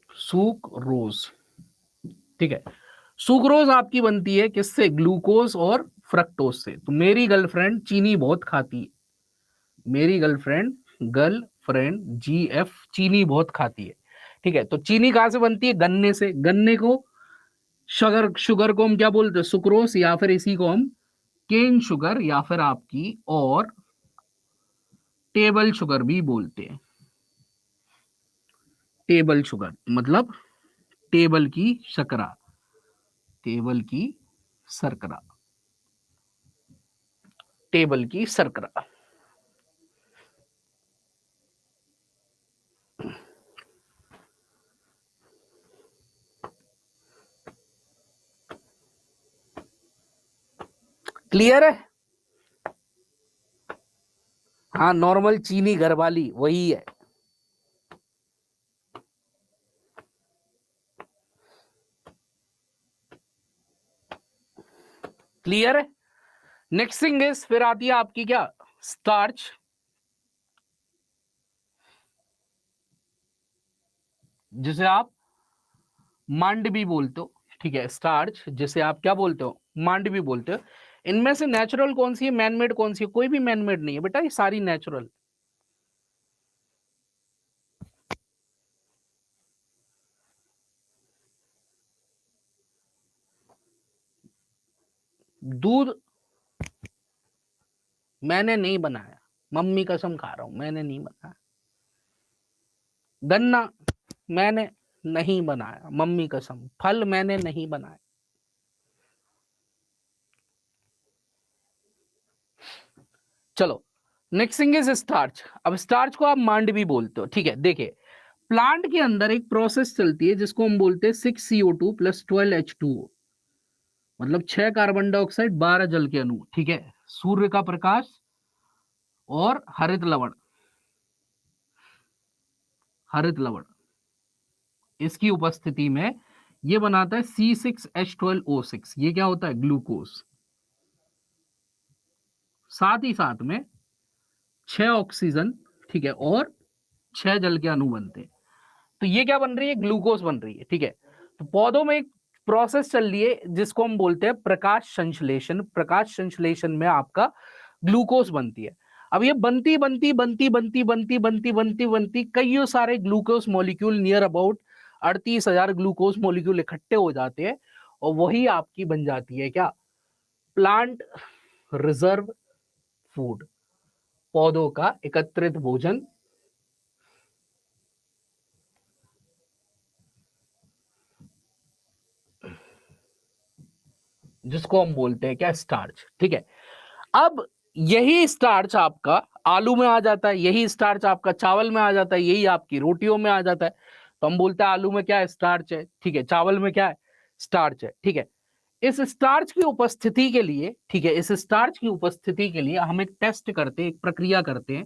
सुक्रोज, ठीक है। सुक्रोज आपकी बनती है किससे, ग्लूकोज और फ्रक्टोज से। तो मेरी गर्लफ्रेंड चीनी बहुत खाती है, मेरी गर्लफ्रेंड, गर्लफ्रेंड GF चीनी बहुत खाती है। ठीक है, तो चीनी कहां से बनती है, गन्ने से। गन्ने को, शुगर, शुगर को हम क्या बोलते हैं, सुक्रोज, या फिर इसी को हम केन शुगर या फिर आपकी और टेबल शुगर भी बोलते हैं। टेबल शुगर मतलब टेबल की शकरा, टेबल की शर्करा, टेबल की शर्करा। क्लियर है। हाँ, नॉर्मल चीनी घर वाली वही है। क्लियर है। नेक्स्ट थिंग इज, फिर आती है आपकी क्या, स्टार्च, जिसे आप मांडवी बोलते हो। ठीक है, स्टार्च जिसे आप क्या बोलते हो, मांडवी बोलते हो। इनमें से नेचुरल कौन सी है, मैनमेड कौन सी है, कोई भी मैनमेड नहीं है बेटा, ये सारी नेचुरल। दूध मैंने नहीं बनाया, मम्मी कसम खा रहा हूं, मैंने नहीं बनाया। गन्ना मैंने नहीं बनाया, मम्मी कसम। फल मैंने नहीं बनाया। चलो, नेक्स्ट थिंग इज स्टार्च। अब स्टार्च को आप मांडवी बोलते हो। ठीक है, देखिए, प्लांट के अंदर एक प्रोसेस चलती है जिसको हम बोलते हैं 6CO2 + 12H2O, मतलब 6 कार्बन डाइऑक्साइड 12 जल के अणु। ठीक है, सूर्य का प्रकाश और हरित लवण, हरित लवण, इसकी उपस्थिति में ये बनाता है C6H12O6। ये क्या होता है, ग्लूकोज। साथ ही साथ में 6 ऑक्सीजन, ठीक है, और 6 जल के अणु बनते हैं। तो ये क्या बन रही है, ग्लूकोज बन रही है। ठीक है, तो पौधों में एक प्रोसेस चल रही है जिसको हम बोलते हैं प्रकाश संश्लेषण। प्रकाश संश्लेषण में आपका ग्लूकोज बनती है। अब ये बनती बनती बनती बनती बनती बनती बनती बनती कई सारे glucose molecule, near about 38,000 glucose molecule इकट्ठे हो जाते हैं, और वही आपकी बन जाती है क्या, प्लांट रिजर्व फूड, पौधों का एकत्रित भोजन, जिसको हम बोलते हैं क्या, स्टार्च। ठीक है, अब यही स्टार्च आपका आलू में आ जाता है, यही स्टार्च आपका चावल में आ जाता है, यही आपकी रोटियों में आ जाता है। तो हम बोलते हैं आलू में क्या है, स्टार्च है। ठीक है, चावल में क्या है, स्टार्च है। ठीक है, इस स्टार्च की उपस्थिति के लिए, ठीक है, इस स्टार्च की उपस्थिति के लिए हम एक टेस्ट करते हैं, एक प्रक्रिया करते हैं।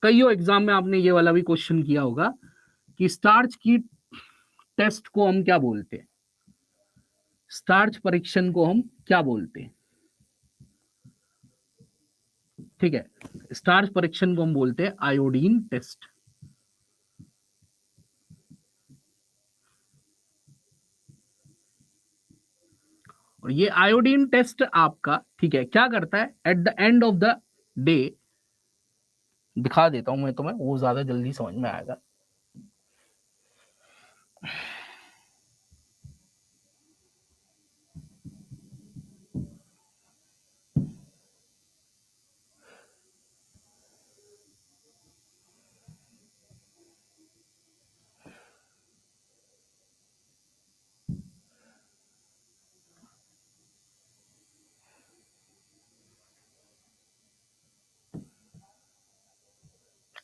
कईयों एग्जाम में आपने ये वाला भी क्वेश्चन किया होगा कि स्टार्च की टेस्ट को हम क्या बोलते हैं, स्टार्च परीक्षण को हम क्या बोलते हैं। ठीक है, स्टार्च परीक्षण को हम बोलते हैं आयोडीन टेस्ट। और ये आयोडीन टेस्ट आपका, ठीक है, क्या करता है, at the end of the day, दिखा देता हूं मैं तुम्हें, वो ज्यादा जल्दी समझ में आएगा।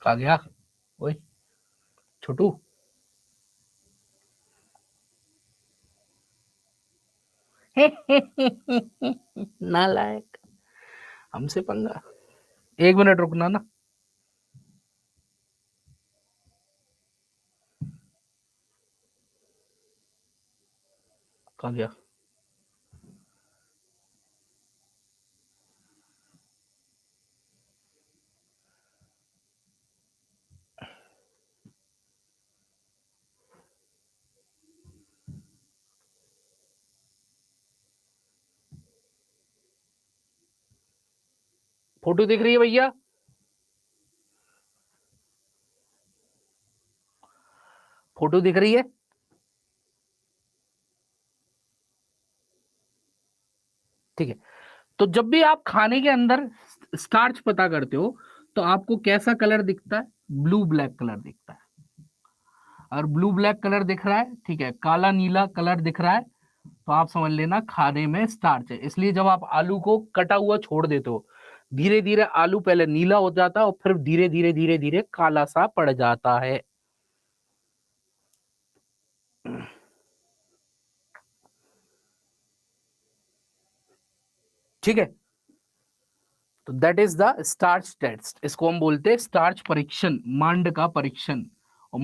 कहा गया, ओए छोटू। नालायक, हमसे पंगा। एक मिनट रुकना ना। कहाँ गया? फोटो दिख रही है भैया? फोटो दिख रही है? ठीक है। तो जब भी आप खाने के अंदर स्टार्च पता करते हो तो आपको कैसा कलर दिखता है? ब्लू ब्लैक कलर दिखता है। और ब्लू ब्लैक कलर दिख रहा है, ठीक है, काला नीला कलर दिख रहा है, तो आप समझ लेना खाने में स्टार्च है। इसलिए जब आप आलू को कटा हुआ छोड़ देते हो, धीरे धीरे आलू पहले नीला हो जाता है और फिर धीरे धीरे धीरे धीरे काला सा पड़ जाता है। ठीक है। तो that is the starch test. इसको हम बोलते हैं स्टार्च परीक्षण, मांड का परीक्षण। और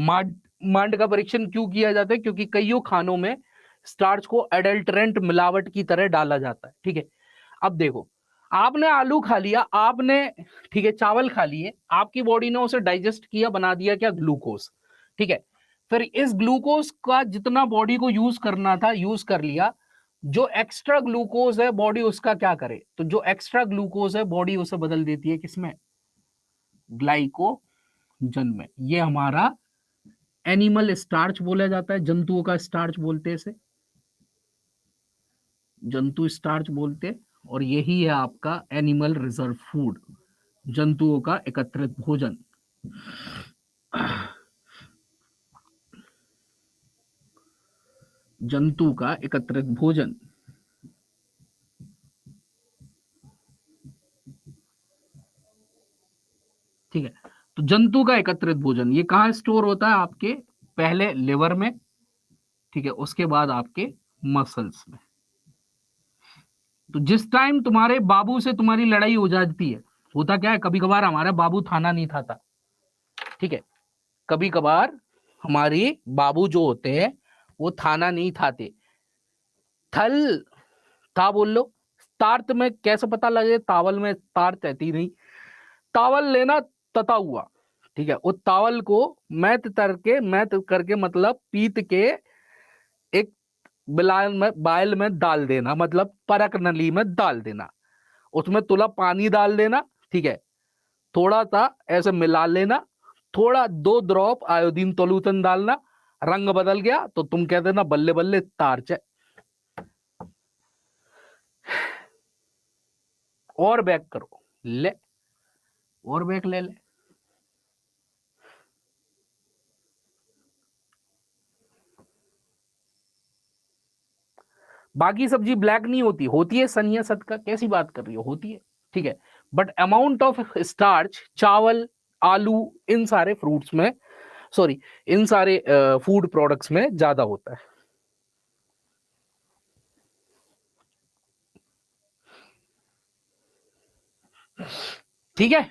मांड का परीक्षण क्यों किया जाता है? क्योंकि कईयों खानों में स्टार्च को एडल्टरेंट, मिलावट की तरह डाला जाता है। ठीक है। अब देखो, आपने आलू खा लिया, आपने, ठीक है, चावल खा लिए, आपकी बॉडी ने उसे डाइजेस्ट किया, बना दिया क्या? ग्लूकोज। ठीक है। फिर इस ग्लूकोज का जितना बॉडी को यूज करना था यूज कर लिया। जो एक्स्ट्रा ग्लूकोज है बॉडी उसका क्या करे? तो जो एक्स्ट्रा ग्लूकोज है बॉडी उसे बदल देती है किसमें? ग्लाइकोजन में। ये हमारा एनिमल स्टार्च बोला जाता है, जंतुओं का स्टार्च बोलते हैं इसे, जंतु स्टार्च बोलते हैं। और यही है आपका एनिमल रिजर्व फूड, जंतुओं का एकत्रित भोजन। जंतु का एकत्रित भोजन। ठीक है। तो जंतु का एकत्रित भोजन ये कहाँ स्टोर होता है? आपके पहले लिवर में, ठीक है, उसके बाद आपके मसल्स में। तो जिस टाइम तुम्हारे बाबू से तुम्हारी लड़ाई हो जाती है, होता क्या है, कभी कभार हमारा बाबू थाना नहीं खाता। ठीक है। कभी कभार हमारे बाबू जो होते हैं वो थाना नहीं खाते। थल, था बोल लो। तार्त में कैसे पता लगे? तावल में तार तहती नहीं। तावल लेना तता हुआ, ठीक है, उस तावल को मैत करके मतलब पीत के एक बायल में डाल देना, मतलब परक नली में डाल देना। उसमें तुला पानी डाल देना, ठीक है, थोड़ा सा ऐसे मिला लेना, थोड़ा 2 ड्रॉप आयोडीन तोलूतन डालना, रंग बदल गया तो तुम कह देना बल्ले बल्ले तारच है। और बैक करो, ले, और बैक ले ले। बाकी सब्जी ब्लैक नहीं होती, होती है सनिया सद का, कैसी बात कर रही हो, होती है। ठीक है। बट अमाउंट ऑफ स्टार्च चावल, आलू, इन सारे फ्रूट्स में, सॉरी, इन सारे फूड प्रोडक्ट्स में ज्यादा होता है। ठीक है।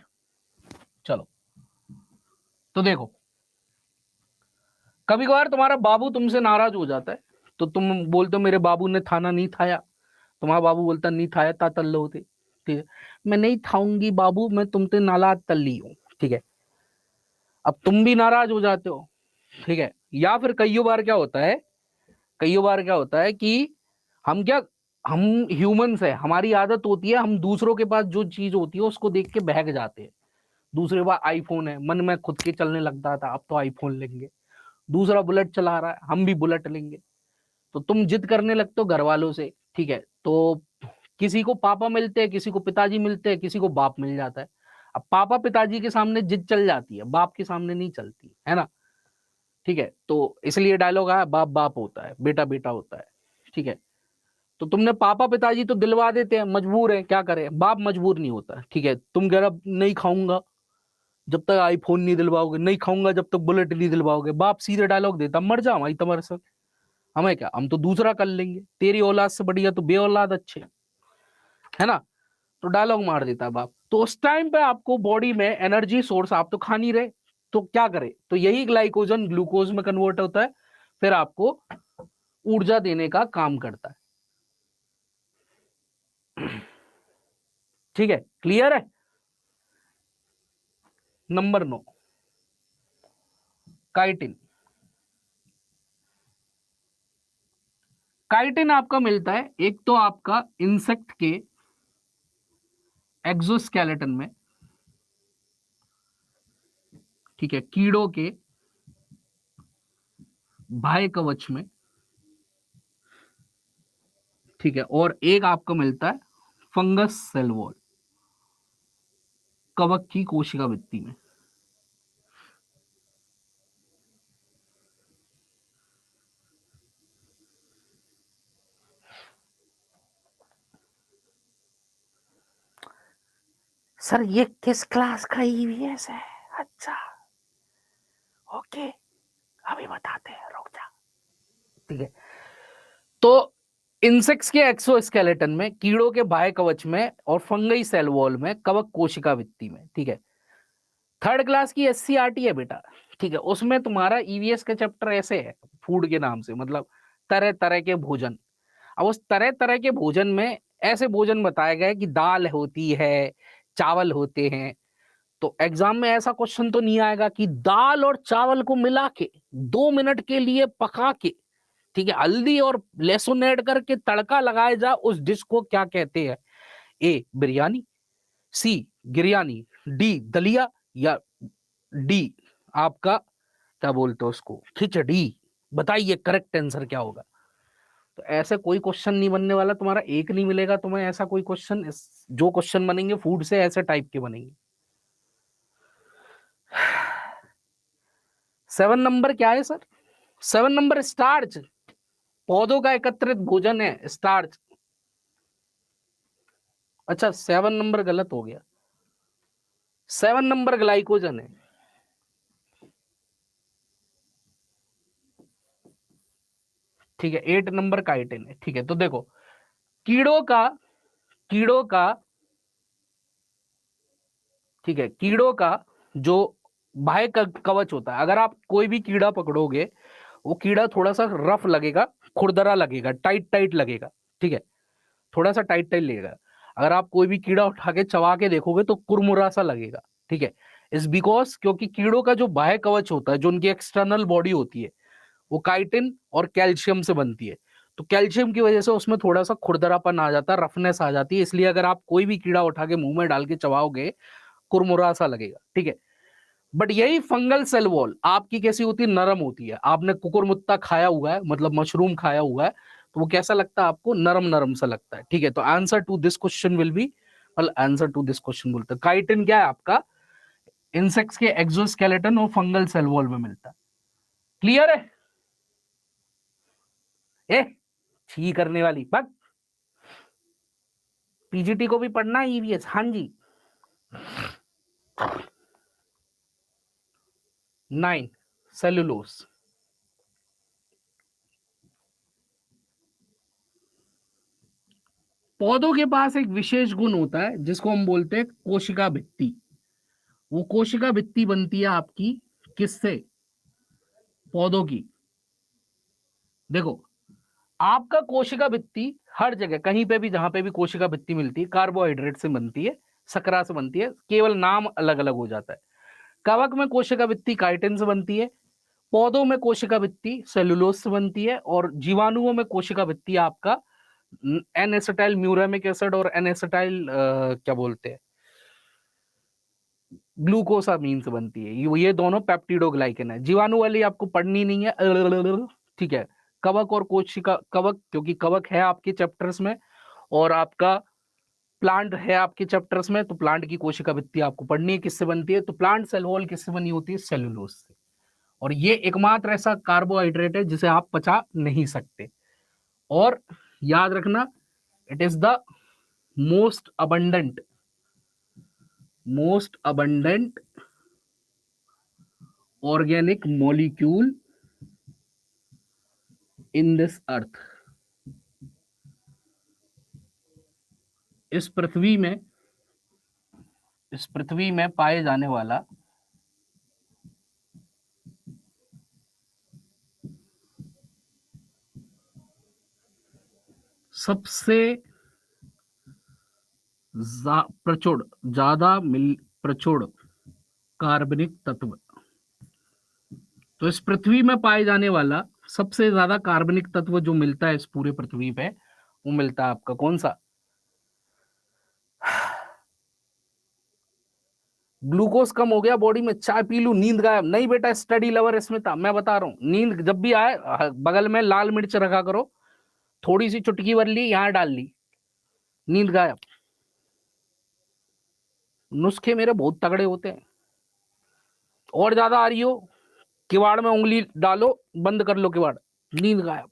चलो, तो देखो, कभी कभार तुम्हारा बाबू तुमसे नाराज हो जाता है, तो तुम बोलते हो मेरे बाबू ने खाना नहीं खाया। तुम्हारा बाबू बोलता नहीं खाया ता तल्ले होते। ठीक है। मैं नहीं खाऊंगी बाबू, मैं तुमसे नाराज तल्ली हूं। ठीक है। अब तुम भी नाराज हो जाते हो। ठीक है। या फिर कईयों बार क्या होता है, कईयों बार क्या होता है कि हम क्या, हम ह्यूमंस है, हमारी आदत होती है हम दूसरों के पास जो चीज होती है उसको देख के बहक जाते हैं। दूसरे के पास आईफोन है, मन में खुद के चलने लगता था अब तो आईफोन लेंगे। दूसरा बुलेट चला रहा है, हम भी बुलेट लेंगे। तो तुम जिद करने लगते हो घर वालों से। ठीक है। तो किसी को पापा मिलते हैं, किसी को पिताजी मिलते हैं, किसी को बाप मिल जाता है। अब पापा पिताजी के सामने जिद चल जाती है, बाप के सामने नहीं चलती है ना। ठीक है। तो इसलिए डायलॉग आया, बाप बाप होता है, बेटा बेटा होता है। ठीक है। तो तुमने पापा पिताजी तो दिलवा देते हैं, मजबूर है, क्या करें, बाप मजबूर नहीं होता। ठीक है। तुम कह रहे नहीं खाऊंगा जब तक आईफोन नहीं दिलवाओगे, नहीं खाऊंगा जब तक बुलेट नहीं दिलवाओगे, बाप सीधे डायलॉग देता, मर जा भाई तुम्हारे साथ, हमें क्या, हम तो दूसरा कर लेंगे, तेरी औलाद से बढ़िया तो बे औलाद अच्छे, है ना। तो डायलॉग मार देता बाप। तो उस टाइम पे आपको बॉडी में एनर्जी सोर्स, आप तो खा नहीं रहे, तो क्या करे, तो यही ग्लाइकोजन ग्लूकोज में कन्वर्ट होता है, फिर आपको ऊर्जा देने का काम करता है। ठीक है, क्लियर है। Number 9, chitin. काइटिन आपका मिलता है एक तो आपका इंसेक्ट के एक्सोस्केलेटन में, ठीक है, कीड़ों के बाह्य कवच में, ठीक है, और एक आपको मिलता है फंगस सेल वॉल, कवक की कोशिका भित्ति में। सर ये किस क्लास का ईवीएस है? अच्छा, ओके, अभी बताते हैं, रुक जा। ठीक है, तो इंसेक्ट्स के एक्सोस्केलेटन में, कीड़ों के बाह्य कवच में, और फंगई सेल वॉल में, कवक कोशिका भित्ति में। ठीक है, थर्ड क्लास की एससीईआरटी है बेटा। ठीक है, उसमें तुम्हारा ईवीएस का चैप्टर ऐसे है, फूड के नाम से, मतलब तरह तरह के भोजन। अब उस तरह तरह के भोजन में ऐसे भोजन बताए गए कि दाल होती है, चावल होते हैं। तो एग्जाम में ऐसा क्वेश्चन तो नहीं आएगा कि दाल और चावल को मिला के 2 मिनट के लिए पका के, ठीक है, हल्दी और लहसुन ऐड करके तड़का लगाया जा, उस डिश को क्या कहते हैं? ए बिरयानी, सी गिरयानी, डी दलिया, या डी आपका क्या बोलते हो उसको, खिचड़ी। बताइए करेक्ट आंसर क्या होगा? तो ऐसे कोई क्वेश्चन नहीं बनने वाला तुम्हारा, एक नहीं मिलेगा तुम्हें ऐसा कोई क्वेश्चन। जो क्वेश्चन बनेंगे फूड से ऐसे टाइप के बनेंगे। 7 नंबर क्या है सर? 7 number starch. पौधों का एकत्रित भोजन है स्टार्च। अच्छा, 7 नंबर गलत हो गया, 7 नंबर ग्लाइकोजन है। ठीक है, 8 नंबर काइटिन है। ठीक है, तो देखो, कीड़ों का, ठीक है, कीड़ों का जो बाह्य कवच होता है, अगर आप कोई भी कीड़ा पकड़ोगे, वो कीड़ा थोड़ा सा रफ लगेगा, खुरदरा लगेगा, टाइट टाइट लगेगा। ठीक है, थोड़ा सा टाइट टाइट लगेगा। अगर आप कोई भी कीड़ा उठा के चबा के देखोगे तो कुरमुरा सा लगेगा। ठीक है, इस बिकॉज क्योंकि कीड़ों का जो बाह्य कवच होता है, जो उनकी एक्सटर्नल बॉडी होती है, वो काइटिन और कैल्शियम से बनती है। तो कैल्शियम की वजह से उसमें थोड़ा सा खुरदरापन आ जाता है, रफनेस आ जाती है, इसलिए अगर आप कोई भी कीड़ा उठा के मुंह में डाल के चबाओगे, कुरमुरा सा लगेगा। ठीक है, बट यही फंगल सेल वॉल आपकी कैसी होती है? नरम होती है। आपने कुकुरमुत्ता खाया हुआ है, मतलब मशरूम खाया हुआ है, तो वो कैसा लगता है आपको? नरम नरम सा लगता है। ठीक है, तो answer to this question will be, मतलब आंसर टू दिस क्वेश्चन बोलते हैं काइटिन क्या है आपका? इंसेक्ट्स के एक्सोस्केलेटन और फंगल सेल वॉल में मिलता है। क्लियर है? ए छी करने वाली बात, पीजीटी को भी पढ़ना है ईवीएस। हाँ जी। 9, सेलुलोस। पौधों के पास एक विशेष गुण होता है जिसको हम बोलते हैं कोशिका भित्ति। वो कोशिका भित्ति बनती है आपकी किससे? पौधों की। देखो, आपका कोशिका भित्ति हर जगह कहीं पे भी जहां पे भी कोशिका भित्ति मिलती है, कार्बोहाइड्रेट से बनती है, शकरा से बनती है, केवल नाम अलग अलग हो जाता है। कवक में कोशिका भित्ति काइटिन से बनती है, पौधों में कोशिका भित्ति सेलुलोज से बनती है, और जीवाणुओं में कोशिका भित्ति आपका एन एसिटाइल म्यूरामिक एसिड और एन एसिटाइल क्या बोलते हैं, ग्लूकोसामीन से बनती है। ये दोनों पेप्टिडोग्लाइकन है। जीवाणु वाली आपको पढ़नी नहीं है। ठीक है, कवक और कोशिका, कवक क्योंकि कवक है आपके चैप्टर्स में, और आपका प्लांट है आपके चैप्टर्स में, तो प्लांट की कोशिका भित्ति आपको पढ़नी है किससे बनती है। तो प्लांट सेल वॉल किससे बनी होती है? सेलुलोज से। और ये एकमात्र ऐसा कार्बोहाइड्रेट है जिसे आप पचा नहीं सकते। और याद रखना, it is the most abundant organic molecule in this earth. इस पृथ्वी में इस पृथ्वी में पाए जाने वाला सबसे प्रचुर ज्यादा प्रचुर कार्बनिक तत्व, तो इस पृथ्वी में पाए जाने वाला सबसे ज्यादा कार्बनिक तत्व जो मिलता है इस पूरे पृथ्वी पे, वो मिलता है आपका कौन सा? ग्लूकोज कम हो गया बॉडी में, चाय पी लूं नींद गायब? नहीं बेटा, स्टडी लवर इसमें था, मैं बता रहा हूं। नींद जब भी आए बगल में लाल मिर्च रखा करो, थोड़ी सी चुटकी भर ली, यहां डाल ली, नींद गायब। नुस्खे मेरे बहुत तगड़े होते हैं। और ज्यादा आ रही हो, किवाड़ में उंगली डालो, बंद कर लो किवाड़, नींद गायब।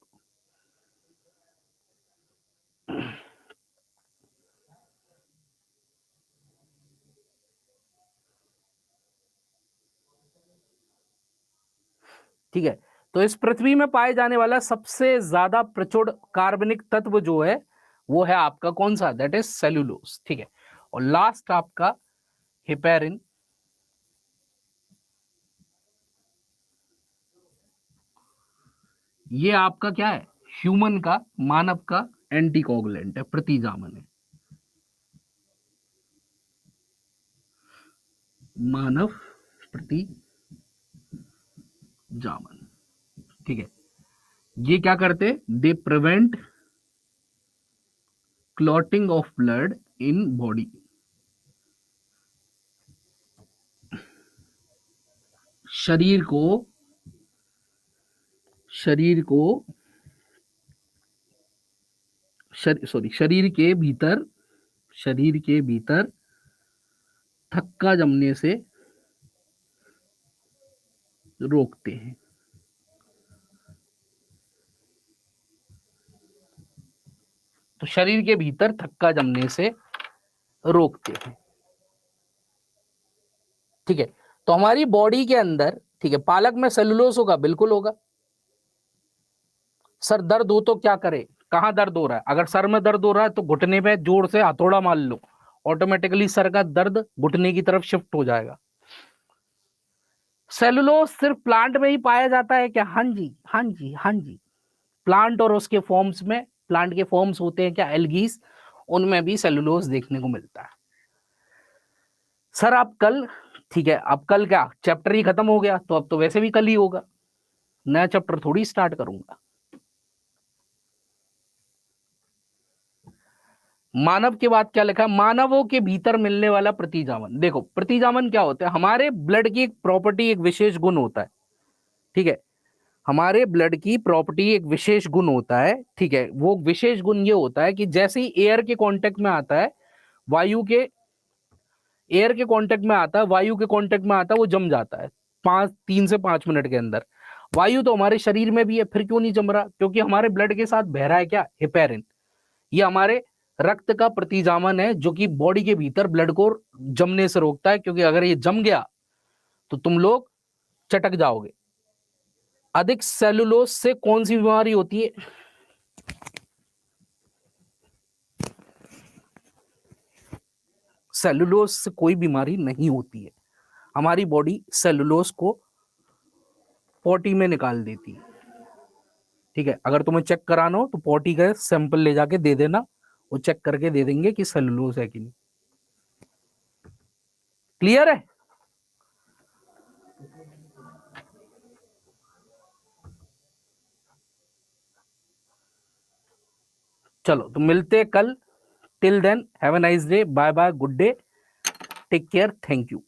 ठीक है, तो इस पृथ्वी में पाए जाने वाला सबसे ज्यादा प्रचुर कार्बनिक तत्व जो है वो है आपका कौन सा? That is cellulose. ठीक है, और लास्ट आपका हिपेरिन। ये आपका क्या है? ह्यूमन का, मानव का एंटीकोगुलेंट है, प्रतिजामन है। मानव प्रतिजामन। ठीक है, ये क्या करते? They prevent clotting of blood in body. शरीर को शरीर के भीतर थक्का जमने से रोकते हैं। तो शरीर के भीतर थक्का जमने से रोकते हैं। ठीक है, तो हमारी बॉडी के अंदर, ठीक है, पालक में सेलुलोज होगा, बिल्कुल होगा। सर दर्द हो तो क्या करे? कहां दर्द हो रहा है? अगर सर में दर्द हो रहा है तो घुटने पे जोर से हथौड़ा मार लो, ऑटोमेटिकली सर का दर्द घुटने की तरफ शिफ्ट हो जाएगा। सेलुलोज सिर्फ प्लांट में ही पाया जाता है क्या? हाँ जी, हाँ जी, हाँ जी। प्लांट और उसके फॉर्म्स में, प्लांट के फॉर्म्स होते हैं क्या? एल्गीज, उनमें भी सेलुलोज देखने को मिलता है। सर आप कल, ठीक है, अब कल क्या चैप्टर ही खत्म हो गया, तो अब तो वैसे भी कल ही होगा, नया चैप्टर थोड़ी स्टार्ट करूंगा। मानव के बाद क्या लिखा? मानवों के भीतर मिलने वाला प्रतिजामन। देखो प्रतिजामन क्या होता है? हमारे ब्लड की एक प्रॉपर्टी, एक विशेष गुण होता है। ठीक है, हमारे ब्लड की प्रॉपर्टी एक विशेष गुण होता है। ठीक है, वो विशेष गुण ये होता है कि जैसे ही एयर के कांटेक्ट में आता है, वायु के एयर के कांटेक्ट में आता है, वायु के कांटेक्ट में आता है, वो जम जाता है 3 से 5 मिनट के अंदर। वायु तो हमारे शरीर में भी है, फिर क्यों नहीं जम रहा? क्योंकि हमारे ब्लड के साथ बह रहा है क्या? हेपेरिन। ये हमारे रक्त का प्रतिजामन है, जो कि बॉडी के भीतर ब्लड को जमने से रोकता है, क्योंकि अगर ये जम गया तो तुम लोग चटक जाओगे। अधिक सेलुलोज से कौन सी बीमारी होती है? सेलुलोज से कोई बीमारी नहीं होती है। हमारी बॉडी सेलुलोज को पॉटी में निकाल देती है। ठीक है, अगर तुम्हें चेक कराना हो तो पॉटी का सैंपल ले जाके दे देना, वो चेक करके दे देंगे कि सेलुलोज है कि नहीं। क्लियर है? चलो तो मिलते हैं कल। Till then have a nice day, bye bye, good day, take care, thank you.